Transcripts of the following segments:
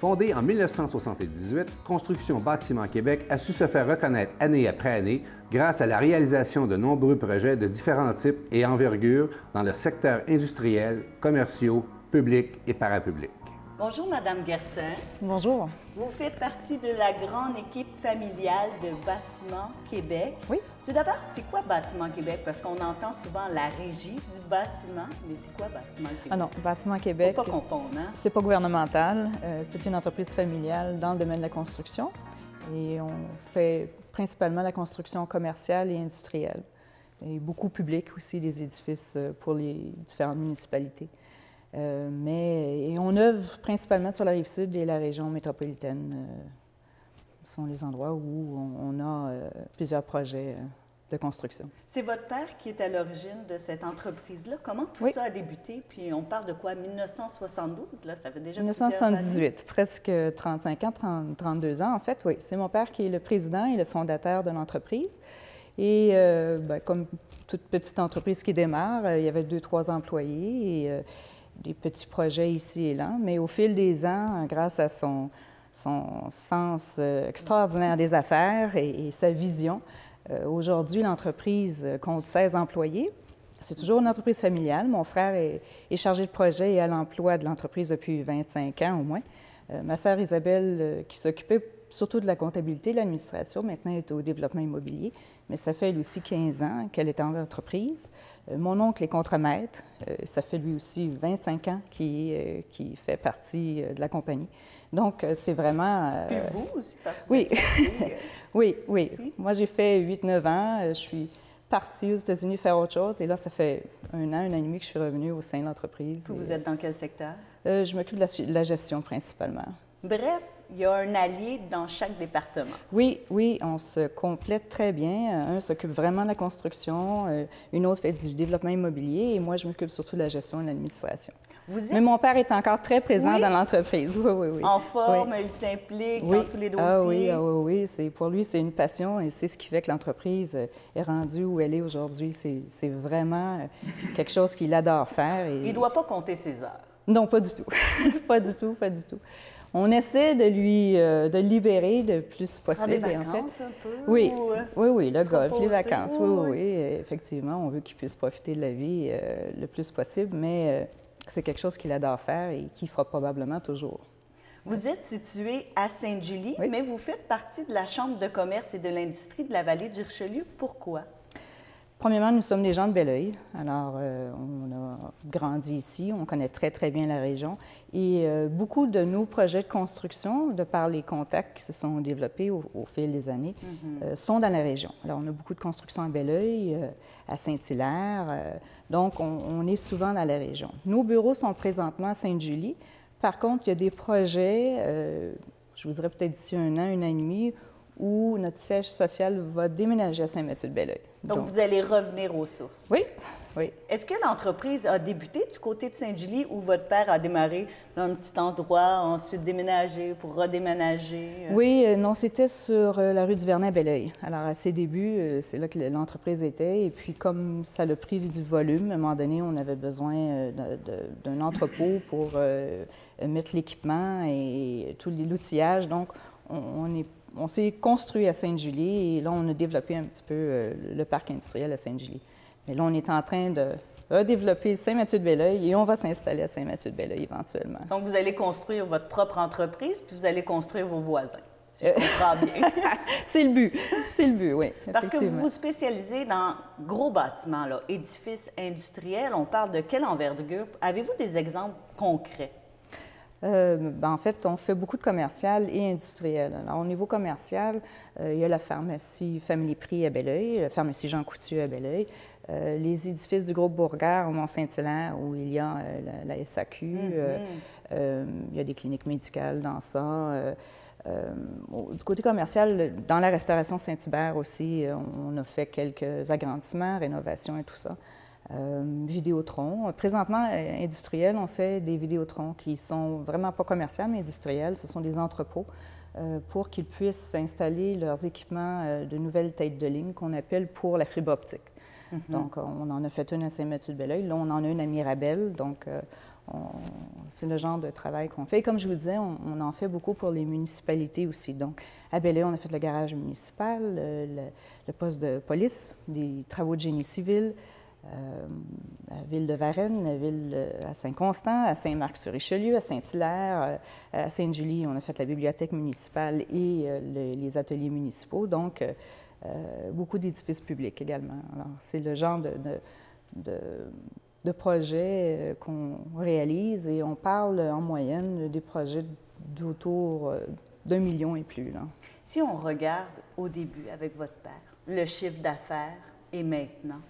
Fondée en 1978, Construction Bâtiment Québec a su se faire reconnaître année après année grâce à la réalisation de nombreux projets de différents types et envergures dans le secteur industriel, commerciaux, publics et parapublics. Bonjour, Madame Guertin. Bonjour. Vous faites partie de la grande équipe familiale de Bâtiment Québec. Oui. Tout d'abord, c'est quoi Bâtiment Québec? Parce qu'on entend souvent la régie du bâtiment, mais c'est quoi Bâtiment Québec? Ah non, Bâtiment Québec, Faut pas confondre, hein? C'est pas gouvernemental. C'est une entreprise familiale dans le domaine de la construction. Et on fait principalement la construction commerciale et industrielle. Et beaucoup public aussi, des édifices pour les différentes municipalités. Et on œuvre principalement sur la Rive-Sud et la région métropolitaine. Ce sont les endroits où on a plusieurs projets de construction. C'est votre père qui est à l'origine de cette entreprise-là. Comment tout Oui. ça a débuté? Puis on parle de quoi? 1972, là? Ça fait déjà 1978, presque 35 ans, 32 ans en fait, oui. C'est mon père qui est le président et le fondateur de l'entreprise. Et comme toute petite entreprise qui démarre, il y avait 2-3 employés et des petits projets ici et là. Mais au fil des ans, grâce à son sens extraordinaire des affaires et sa vision, aujourd'hui, l'entreprise compte 16 employés. C'est toujours une entreprise familiale. Mon frère est chargé de projet et à l'emploi de l'entreprise depuis 25 ans au moins. Ma sœur Isabelle, qui s'occupait surtout de la comptabilité, de l'administration, maintenant est au développement immobilier, mais ça fait elle aussi 15 ans qu'elle est en entreprise. Mon oncle est contremaître, ça fait lui aussi 25 ans qui fait partie de la compagnie. Donc, c'est vraiment... Puis vous aussi, parce que oui. Oui. Ici. Moi, j'ai fait 8-9 ans. Je suis partie aux États-Unis faire autre chose. Et là, ça fait un an et demi que je suis revenue au sein de l'entreprise. Vous êtes dans quel secteur? Je m'occupe de la gestion principalement. Bref, il y a un allié dans chaque département. Oui, on se complète très bien. Un s'occupe vraiment de la construction, une autre fait du développement immobilier et moi, je m'occupe surtout de la gestion et de l'administration. Mais mon père est encore très présent dans l'entreprise. Oui. En forme, il s'implique dans tous les dossiers. Oui. Pour lui, c'est une passion et c'est ce qui fait que l'entreprise est rendue où elle est aujourd'hui. C'est vraiment quelque chose qu'il adore faire. Et... Il ne doit pas compter ses heures. Non, pas du tout. pas du tout. On essaie de le libérer le plus possible. Des vacances un peu? Oui, le golf, les vacances. Oui, effectivement, on veut qu'il puisse profiter de la vie le plus possible, mais c'est quelque chose qu'il adore faire et qu'il fera probablement toujours. Vous êtes situé à Sainte-Julie, mais vous faites partie de la Chambre de commerce et de l'industrie de la vallée du Richelieu. Pourquoi? Premièrement, nous sommes des gens de Belleuil. Alors, on a grandi ici, on connaît très, très bien la région. Et beaucoup de nos projets de construction, de par les contacts qui se sont développés au fil des années, sont dans la région. Alors, on a beaucoup de construction à Belleuil, à Saint-Hilaire. Donc, on est souvent dans la région. Nos bureaux sont présentement à Sainte-Julie. Par contre, il y a des projets, je vous dirais peut-être d'ici un an et demi, où notre siège social va déménager à Saint-Mathieu-de-Belleuil. Donc, vous allez revenir aux sources. Oui. Est-ce que l'entreprise a débuté du côté de Sainte-Julie ou votre père a démarré dans un petit endroit, ensuite déménagé pour redéménager? Oui, non, c'était sur la rue du Vernet à Belleuil. Alors, à ses débuts, c'est là que l'entreprise était. Et puis, comme ça a pris du volume, à un moment donné, on avait besoin d'un entrepôt pour mettre l'équipement et tout l'outillage. Donc, on s'est construit à Sainte-Julie et là, on a développé un petit peu le parc industriel à Sainte-Julie. Mais là, on est en train de redévelopper Saint-Mathieu-de-Belleuil et on va s'installer à Saint-Mathieu-de-Belleuil éventuellement. Donc, vous allez construire votre propre entreprise puis vous allez construire vos voisins, si je comprends bien. C'est le but, oui. Parce que vous vous spécialisez dans gros bâtiments, là, édifices industriels. On parle de quelle envergure? Avez-vous des exemples concrets? En fait, on fait beaucoup de commercial et industriel. Alors, au niveau commercial, il y a la pharmacie Family Prix à Belleuil, la pharmacie Jean Coutu à Belleuil, les édifices du groupe Bourgard au Mont-Saint-Hilaire où il y a la SAQ, il y a des cliniques médicales dans ça. Du côté commercial, dans la restauration Saint-Hubert aussi, on a fait quelques agrandissements, rénovations et tout ça. Vidéotron. Présentement, industriel, on fait des Vidéotrons qui sont vraiment pas commerciales, mais industriels. Ce sont des entrepôts pour qu'ils puissent installer leurs équipements de nouvelles têtes de ligne qu'on appelle pour la fibre optique. Donc, on en a fait une à Saint-Mathieu-de-Belleuil. Là, on en a une à Mirabel. Donc, c'est le genre de travail qu'on fait. Et comme je vous disais, on en fait beaucoup pour les municipalités aussi. Donc, à Belleuil, on a fait le garage municipal, le poste de police, des travaux de génie civil, à Ville-de-Varennes, à Saint-Constant, à Saint-Marc-sur-Richelieu, à Saint-Hilaire, à Sainte-Julie, on a fait la bibliothèque municipale et les ateliers municipaux. Donc, beaucoup d'édifices publics également. Alors, c'est le genre de projets qu'on réalise et on parle en moyenne des projets d'autour d'1 million et plus. Là. Si on regarde au début avec votre père, le chiffre d'affaires et maintenant,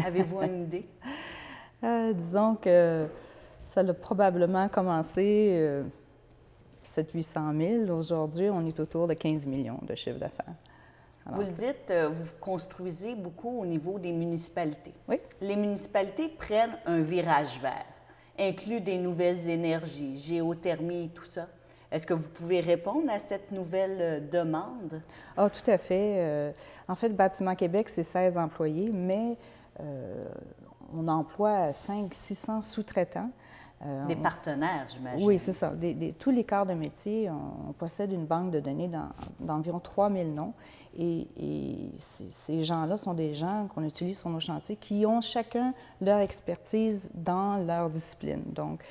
avez-vous une idée? Disons que ça a probablement commencé 700 000 800 000. Aujourd'hui, on est autour de 15 millions de chiffre d'affaires. Vous le dites, vous construisez beaucoup au niveau des municipalités. Oui. Les municipalités prennent un virage vert, incluent des nouvelles énergies, géothermie et tout ça. Est-ce que vous pouvez répondre à cette nouvelle demande? Ah, tout à fait. En fait, Bâtiment Québec, c'est 16 employés, mais on emploie 500-600 sous-traitants. Des partenaires, j'imagine. Oui, c'est ça. Tous les corps de métier, on possède une banque de données d'environ 3000 noms. Et ces gens-là sont des gens qu'on utilise sur nos chantiers qui ont chacun leur expertise dans leur discipline. Donc,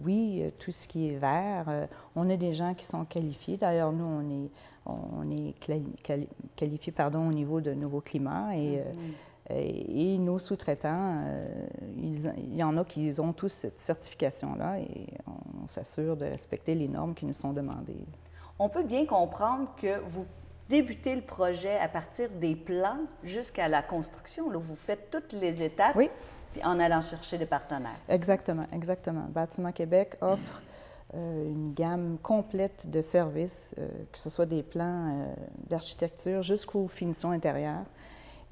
oui, tout ce qui est vert, on a des gens qui sont qualifiés. D'ailleurs, nous, on est qualifiés au niveau de nouveau climat et nos sous-traitants, il y en a qui ont tous cette certification-là et on s'assure de respecter les normes qui nous sont demandées. On peut bien comprendre que vous débutez le projet à partir des plans jusqu'à la construction. Là, vous faites toutes les étapes puis en allant chercher des partenaires. Exactement, exactement. Bâtiment Québec offre une gamme complète de services, que ce soit des plans d'architecture jusqu'aux finitions intérieures.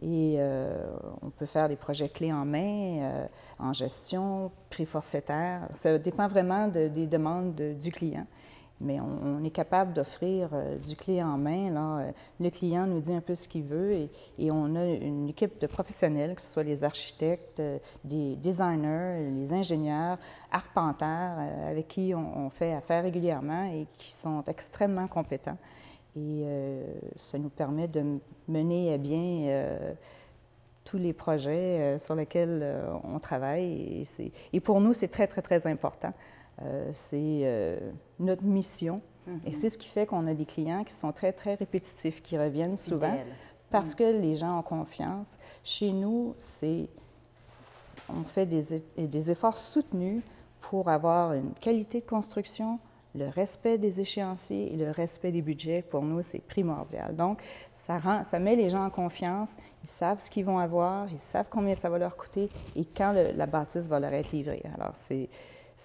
Et on peut faire des projets clés en main, en gestion, prix forfaitaire. Ça dépend vraiment des demandes du client. Mais on est capable d'offrir du clé en main. Là. Le client nous dit un peu ce qu'il veut et on a une équipe de professionnels, que ce soit les architectes, des designers, les ingénieurs, arpenteurs, avec qui on fait affaire régulièrement et qui sont extrêmement compétents. Et ça nous permet de mener à bien tous les projets sur lesquels on travaille. Et pour nous, c'est très, très, très important. C'est notre mission. Et c'est ce qui fait qu'on a des clients qui sont très, très répétitifs, qui reviennent souvent parce que les gens ont confiance. Chez nous, on fait des efforts soutenus pour avoir une qualité de construction, le respect des échéanciers et le respect des budgets. Pour nous, c'est primordial. Donc, ça met les gens en confiance. Ils savent ce qu'ils vont avoir, ils savent combien ça va leur coûter et quand la bâtisse va leur être livrée. Alors,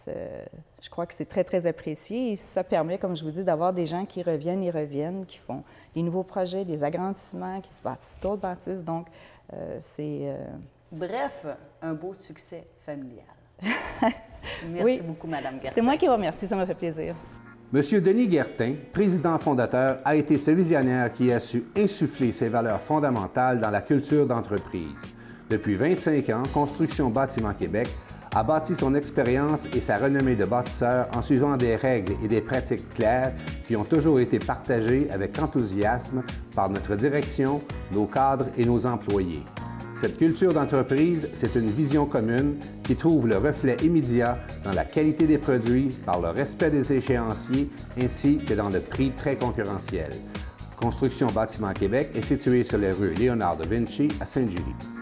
je crois que c'est très, très apprécié et ça permet, comme je vous dis, d'avoir des gens qui reviennent et reviennent, qui font des nouveaux projets, des agrandissements, qui se bâtissent d'autres bâtisses. Donc, Bref, un beau succès familial. Merci beaucoup, Mme Guertin. C'est moi qui vous remercie, ça m'a fait plaisir. Monsieur Denis Guertin, président fondateur, a été ce visionnaire qui a su insuffler ses valeurs fondamentales dans la culture d'entreprise. Depuis 25 ans, Construction Bâtiment Québec a bâti son expérience et sa renommée de bâtisseur en suivant des règles et des pratiques claires qui ont toujours été partagées avec enthousiasme par notre direction, nos cadres et nos employés. Cette culture d'entreprise, c'est une vision commune qui trouve le reflet immédiat dans la qualité des produits, par le respect des échéanciers, ainsi que dans le prix très concurrentiel. Construction Bâtiment Québec est située sur les rues Léonard de Vinci à Sainte-Julie.